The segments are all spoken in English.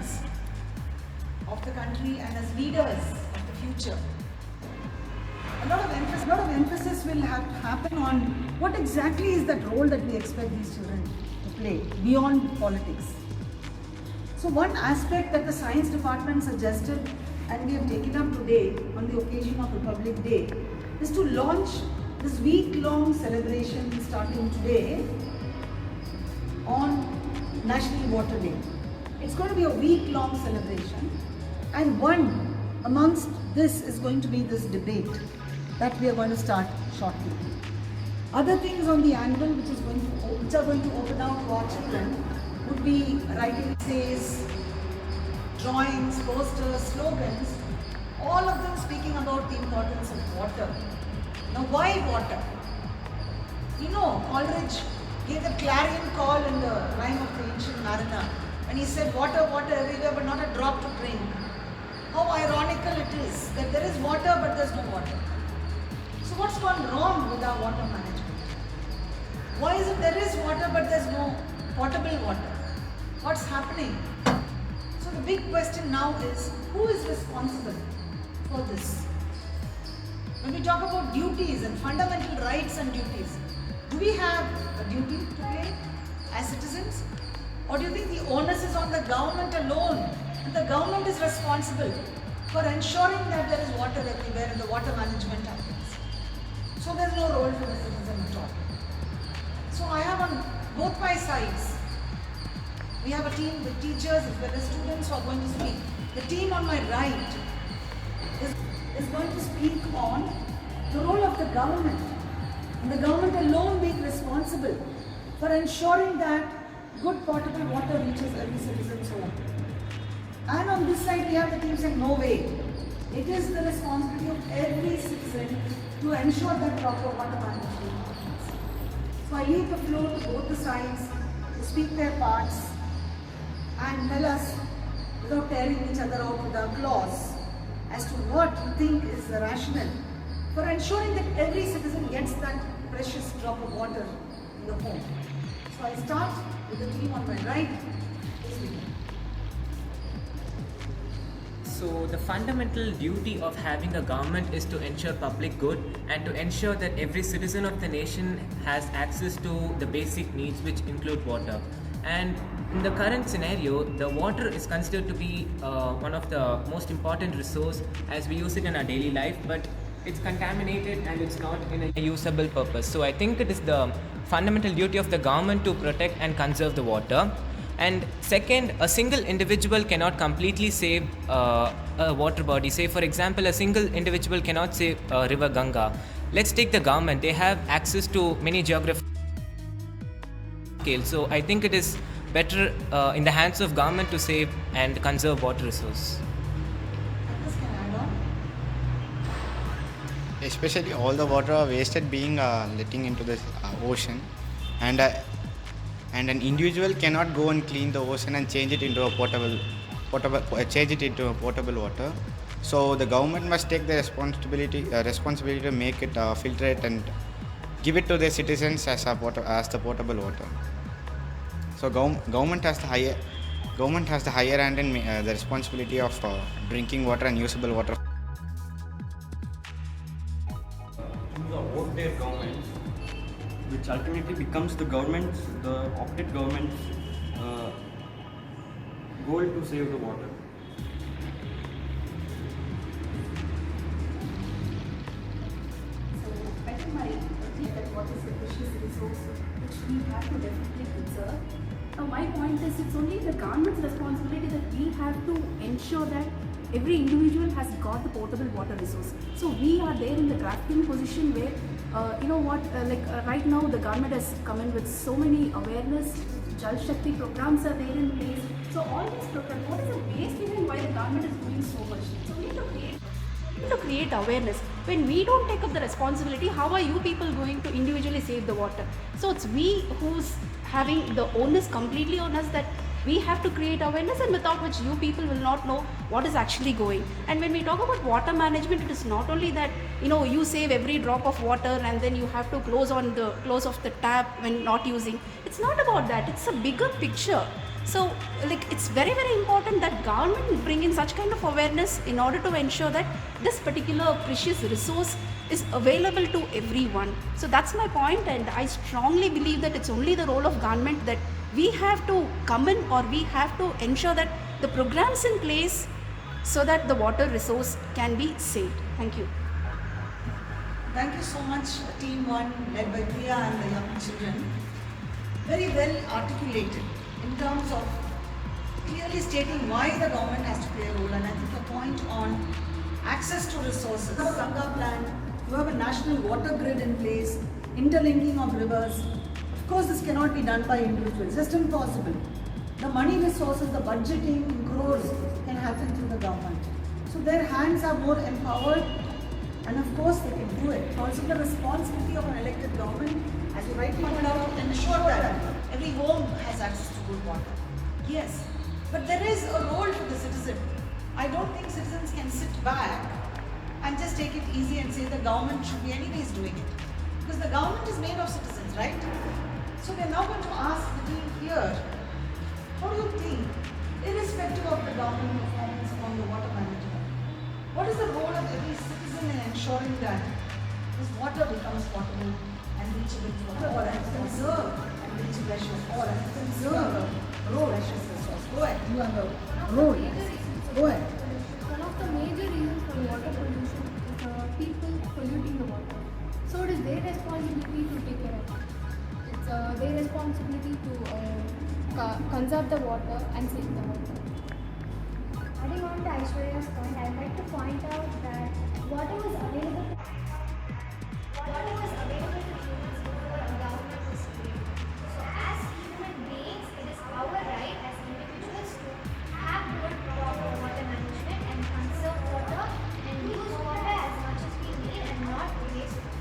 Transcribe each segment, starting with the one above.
citizens of the country and as leaders of the future, a lot of emphasis will have to happen on what exactly is that role that we expect these children to play beyond politics. So one aspect that the science department suggested and we have taken up today on the occasion of Republic Day is to launch this week-long celebration starting today on National Water Day. It's going to be a week-long celebration, and one amongst this is going to be this debate that we are going to start shortly. Other things on the anvil which are going to open out to our children would be writing essays, drawings, posters, slogans, all of them speaking about the importance of water. Now, why water? You know, Coleridge gave a clarion call in the rhyme of the Ancient Mariner when he said, water, water everywhere, but not a drop to drink. How ironical it is that there is water, but there's no water. So what's gone wrong with our water management? Why is it there is water, but there's no potable water? What's happening? So the big question now is, who is responsible for this? When we talk about duties and fundamental rights and duties, do we have a duty to play as citizens? Or do you think the onus is on the government alone? And the government is responsible for ensuring that there is water everywhere and the water management happens. So there's no role for the citizen at all. So I have on both my sides, we have a team with teachers as well as students who are going to speak. The team on my right is going to speak on the role of the government, and the government alone being responsible for ensuring that good potable water reaches every citizen's home. And on this side we have the team saying, no way. It is the responsibility of every citizen to ensure that proper water management happens. So I leave the floor to both the sides to speak their parts and tell us, without tearing each other out with our claws, as to what you think is the rationale for ensuring that every citizen gets that precious drop of water in the home. So I'll start with the team on my right. Please begin. So the fundamental duty of having a government is to ensure public good and to ensure that every citizen of the nation has access to the basic needs, which include water. And in the current scenario, the water is considered to be one of the most important resource as we use it in our daily life, but it's contaminated and it's not in a usable purpose. So I think it is the fundamental duty of the government to protect and conserve the water. And second, a single individual cannot completely save a water body. Say for example, a single individual cannot save river Ganga. Let's take the government. They have access to many geographical scale. So I think it is better in the hands of government to save and conserve water resource. This can add on. Especially all the water are wasted being letting into the ocean, and an individual cannot go and clean the ocean and change it into a potable water. So the government must take the responsibility to make it filter it and give it to the citizens as the potable water. So government has the higher hand in the responsibility of drinking water and usable water. Choose a vote their government, which ultimately becomes the opted government's goal to save the water. So I think my think that what is the precious resource which we have to definitely conserve. Now my point is, it's only the government's responsibility that we have to ensure that every individual has got the potable water resource. So we are there in the drafting position where right now the government has come in with so many awareness, Jal Shakti programs are there in place. So all these programs, what is the base behind why the government is doing so much? So we need to create awareness. When we don't take up the responsibility, how are you people going to individually save the water? So it's we who's having the onus completely on us, that we have to create awareness, and without which you people will not know what is actually going. And when we talk about water management, it is not only that you save every drop of water and then you have to close off the tap when not using. It's not about that. It's a bigger picture. So, like, it's very, very important that government bring in such kind of awareness in order to ensure that this particular precious resource is available to everyone. So that's my point, and I strongly believe that it's only the role of government that we have to come in, or we have to ensure that the programs in place so that the water resource can be saved. Thank you. Thank you so much, Team 1, led by Priya and the young children. Very well articulated in terms of clearly stating why the government has to play a role. And I think a point on access to resources. Our Ganga plan, you have a national water grid in place, interlinking of rivers. Of course, this cannot be done by individuals, just impossible. The money resources, the budgeting in crores can happen through the government. So their hands are more empowered, and of course they can do it. Also the responsibility of an elected government, as you rightly pointed out, to ensure that every home has access to good water. Yes, but there is a role for the citizen. I don't think citizens can sit back and just take it easy and say the government should be anyways doing it. Because the government is made of citizens, right? So we are now going to ask the team here, what do you think, irrespective of the government performance on the water management, what is the role of every citizen in ensuring that this water becomes potable and reachable for all, and conserve and reachable for all, and conserve the precious resource? Go ahead, you are the role. Go ahead. One of the major reasons for water pollution is people polluting the water. So it is their responsibility to take care of it. It's their responsibility to conserve the water and save the water. Adding on to Aishwarya's point, I'd like to point out that water was available to humans before a government was created. So as human beings, it is our right as individuals to have good proper water management and conserve water and use water as much as we need and not waste water.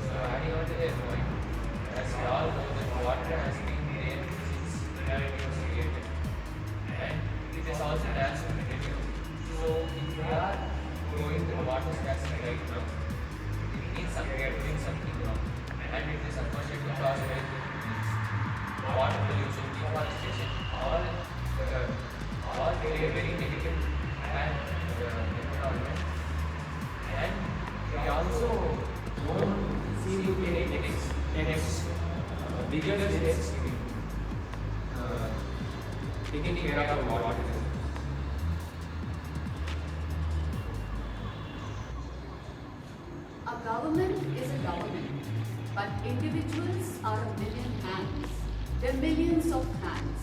So adding on to their point, as we all know that water has been there since humanity was created, and it is also natural material. So if we are going to the water scarcity right now, it means we are doing something wrong, and it is associated with cause very good things. Water pollution, deforestation, all very very negative and environment. And we also don't see any bigger steps in taking care of water. A government is a government, but individuals are a million hands. There are millions of hands.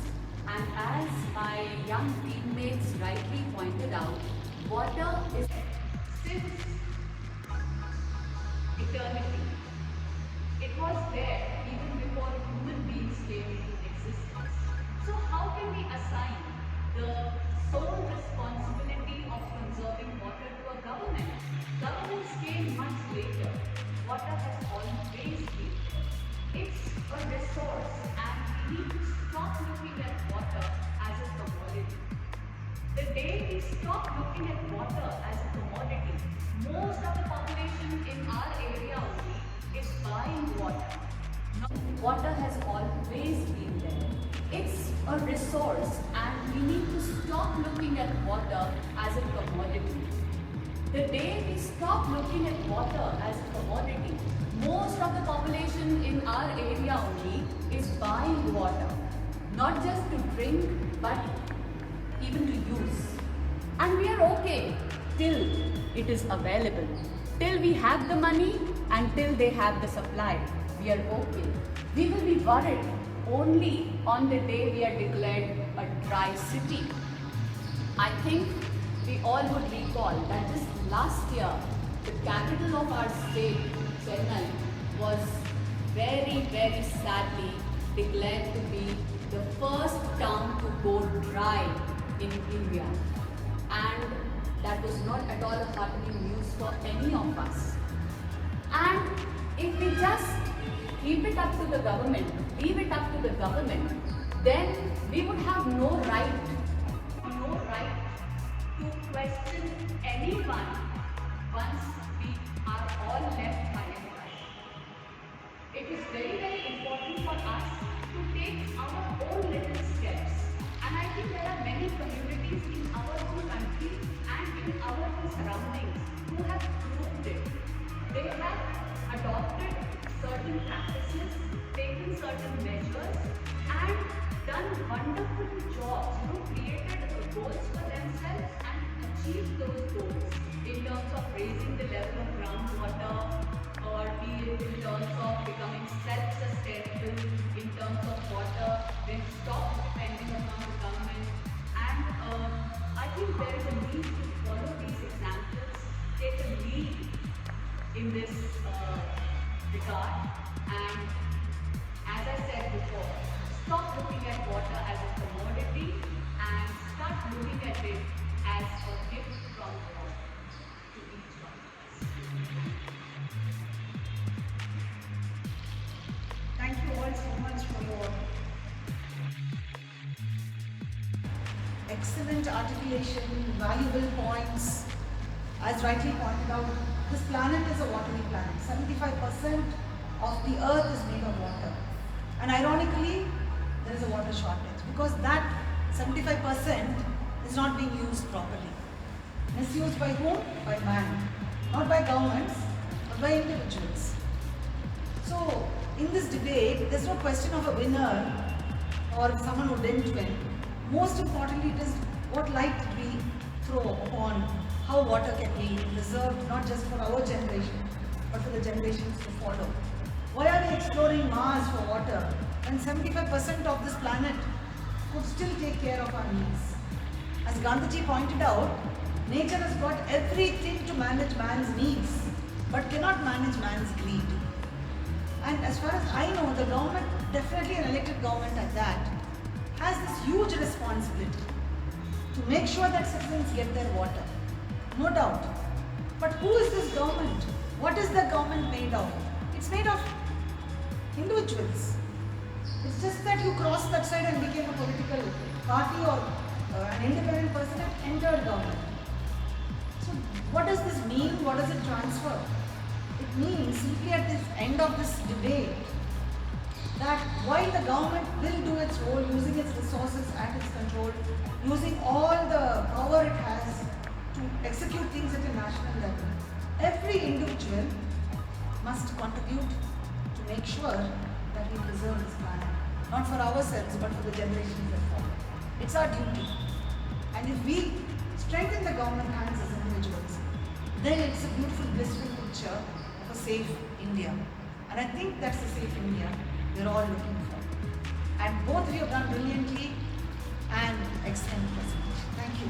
And as my young teammates rightly pointed out, water is since eternity. It was there even before human beings came into existence. So how can we assign the sole responsibility of conserving water to a government? Governments came much later. Water has always been there. It's a resource, and we need to stop looking at water as a commodity. The day we stop looking at water as a commodity, most of the population in our area only is buying water. Water has always been there. It's a resource, and we need to stop looking at water as a commodity. The day we stop looking at water as a commodity, most of the population in our area only is buying water, not just to drink, but even to use. And we are okay till it is available, till we have the money and till they have the supply. We are okay. We will be worried only on the day we are declared a dry city. I think we all would recall that just last year, the capital of our state, Chennai, was very, very sadly declared to be the first town to go dry in India. And that was not at all heartening news for any of us. And if we just keep it up to the government, leave it up to the government, then we would have no right to question anyone once we are all left unattached. It is very, very important for us to take our own little steps. And I think there are many communities in our own country and in our own surroundings who have proved it. They have adopted certain practices, taken certain measures, and done wonderful jobs, created goals for themselves and achieved those goals in terms of raising the level of groundwater, or be it in terms of becoming self-sustainable in terms of water, then stop depending upon the government. And I think there is a need to follow these examples, take a lead in this regard, and as I said before, stop looking at water as a commodity and start looking at it as a gift from God to each one of us. Thank you all so much for your excellent articulation, valuable points. As rightly pointed out, this planet is a watery planet. 75% of the earth is made of water. And ironically, there is a water shortage because that 75% is not being used properly. Misused by whom? By man. Not by governments, but by individuals. So, in this debate, there's no question of a winner or someone who didn't win. Most importantly, it is what light did we throw upon how water can be preserved, not just for our generation, but for the generations to follow. Why are we exploring Mars for water when 75% of this planet could still take care of our needs? As Gandhiji pointed out, nature has got everything to manage man's needs, but cannot manage man's greed. And as far as I know, the government, definitely an elected government at that, has this huge responsibility to make sure that citizens get their water. No doubt. But who is this government? What is the government made of? It's made of individuals. It's just that you crossed that side and became a political party or an independent person and entered government. So what does this mean? What does it transfer? It means simply at the end of this debate that while the government will do its role using its resources at its control, using all the power it has to execute things at a national level, every individual must contribute to make sure that we preserve this planet. Not for ourselves, but for the generations that follow. It's our duty. And if we strengthen the government hands as individuals, then it's a beautiful, blissful picture of a safe India. And I think that's the safe India we're all looking for. And both of you have done brilliantly and excellent presentation. Thank you.